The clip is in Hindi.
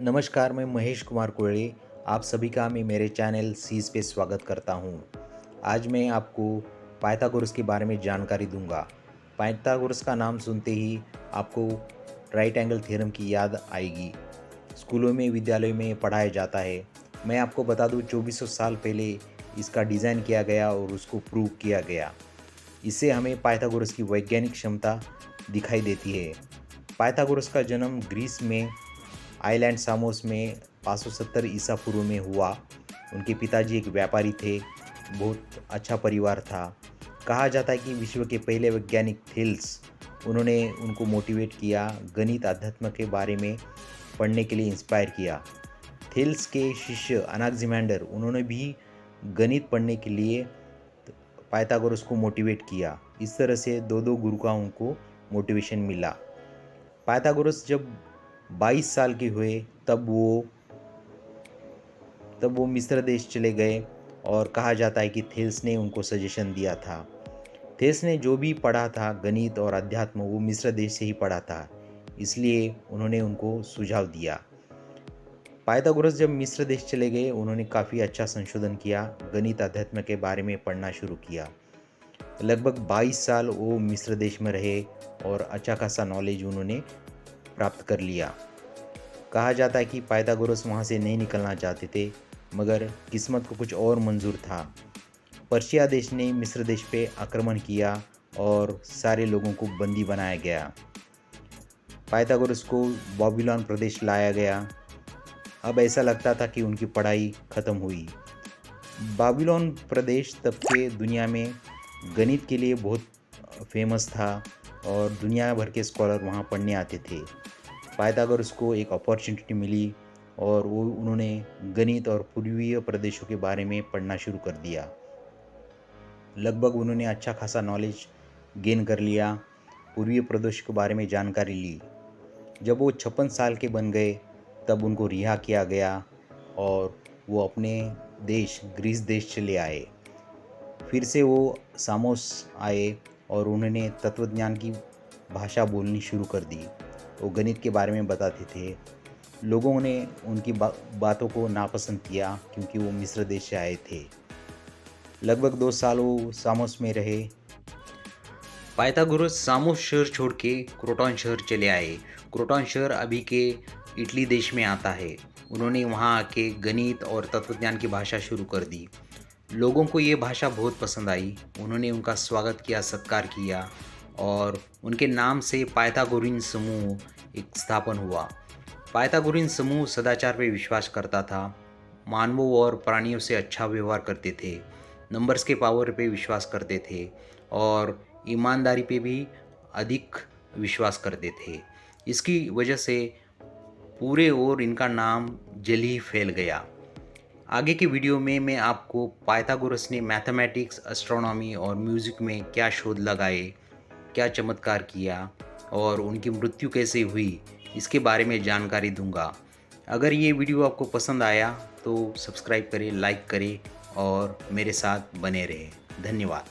नमस्कार, मैं महेश कुमार कोळे। आप सभी का मैं मेरे चैनल सीज पे स्वागत करता हूँ। आज मैं आपको पाइथागोरस के बारे में जानकारी दूंगा। पाइथागोरस का नाम सुनते ही आपको राइट एंगल थ्योरम की याद आएगी। स्कूलों में, विद्यालयों में पढ़ाया जाता है। मैं आपको बता दूं, 2400 साल पहले इसका डिज़ाइन किया गया और उसको प्रूव किया गया। इससे हमें पाइथागोरस की वैज्ञानिक क्षमता दिखाई देती है। पाइथागोरस का जन्म ग्रीस में आइलैंड सामोस में 570 ईसा पूर्व में हुआ। उनके पिताजी एक व्यापारी थे। बहुत अच्छा परिवार था। कहा जाता है कि विश्व के पहले वैज्ञानिक थेल्स, उन्होंने उनको मोटिवेट किया, गणित अध्यात्म के बारे में पढ़ने के लिए इंस्पायर किया। थेल्स के शिष्य अनाक्सिमेंडर, उन्होंने भी गणित पढ़ने के लिए पाइथागोरस को मोटिवेट किया। इस तरह से दो दो गुरु का उनको मोटिवेशन मिला। पाइथागोरस जब 22 साल के हुए तब वो मिस्र देश चले गए और कहा जाता है कि थेल्स ने उनको सजेशन दिया था। थेल्स ने जो भी पढ़ा था गणित और अध्यात्म, वो मिस्र देश से ही पढ़ा था, इसलिए उन्होंने उनको सुझाव दिया। पाइथागोरस जब मिस्र देश चले गए, उन्होंने काफ़ी अच्छा संशोधन किया, गणित अध्यात्म के बारे में पढ़ना शुरू किया। लगभग 22 साल वो मिस्र देश में रहे और अच्छा खासा नॉलेज उन्होंने प्राप्त कर लिया। कहा जाता है कि पाइथागोरस वहाँ से नहीं निकलना चाहते थे, मगर किस्मत को कुछ और मंजूर था। पर्शिया देश ने मिस्र देश पे आक्रमण किया और सारे लोगों को बंदी बनाया गया। पाइथागोरस को बाबिलोन प्रदेश लाया गया। अब ऐसा लगता था कि उनकी पढ़ाई खत्म हुई। बाबिलोन प्रदेश तब के दुनिया में गणित के लिए बहुत फेमस था और दुनिया भर के स्कॉलर वहाँ पढ़ने आते थे। पाइथागोरस को एक अपॉर्चुनिटी मिली और उन्होंने गणित और पूर्वीय प्रदेशों के बारे में पढ़ना शुरू कर दिया। लगभग उन्होंने अच्छा खासा नॉलेज गेन कर लिया, पूर्वीय प्रदेश के बारे में जानकारी ली। जब वो 56 साल के बन गए, तब उनको रिहा किया गया और वो अपने देश ग्रीस देश चले आए। फिर से वो सामोस आए और उन्होंने तत्वज्ञान की भाषा बोलनी शुरू कर दी। वो गणित के बारे में बताते थे। लोगों ने उनकी बातों को नापसंद किया क्योंकि वो मिस्र देश से आए थे। लगभग 2 साल वो सामोस में रहे। पाइथागोरस सामोस शहर छोड़ के क्रोटॉन शहर चले आए। क्रोटॉन शहर अभी के इटली देश में आता है। उन्होंने वहाँ आके गणित और तत्वज्ञान की भाषा शुरू कर दी। लोगों को ये भाषा बहुत पसंद आई। उन्होंने उनका स्वागत किया, सत्कार किया और उनके नाम से पाइथागोरियन समूह एक स्थापन हुआ। पाइथागोरियन समूह सदाचार पे विश्वास करता था, मानवों और प्राणियों से अच्छा व्यवहार करते थे, नंबर्स के पावर पे विश्वास करते थे और ईमानदारी पे भी अधिक विश्वास करते थे। इसकी वजह से पूरे ओर इनका नाम जल्दी ही फैल गया। आगे के वीडियो में मैं आपको पाइथागोरस ने मैथमेटिक्स, एस्ट्रोनॉमी और म्यूज़िक में क्या शोध लगाए, क्या चमत्कार किया और उनकी मृत्यु कैसे हुई, इसके बारे में जानकारी दूंगा। अगर ये वीडियो आपको पसंद आया तो सब्सक्राइब करें, लाइक करें और मेरे साथ बने रहें। धन्यवाद।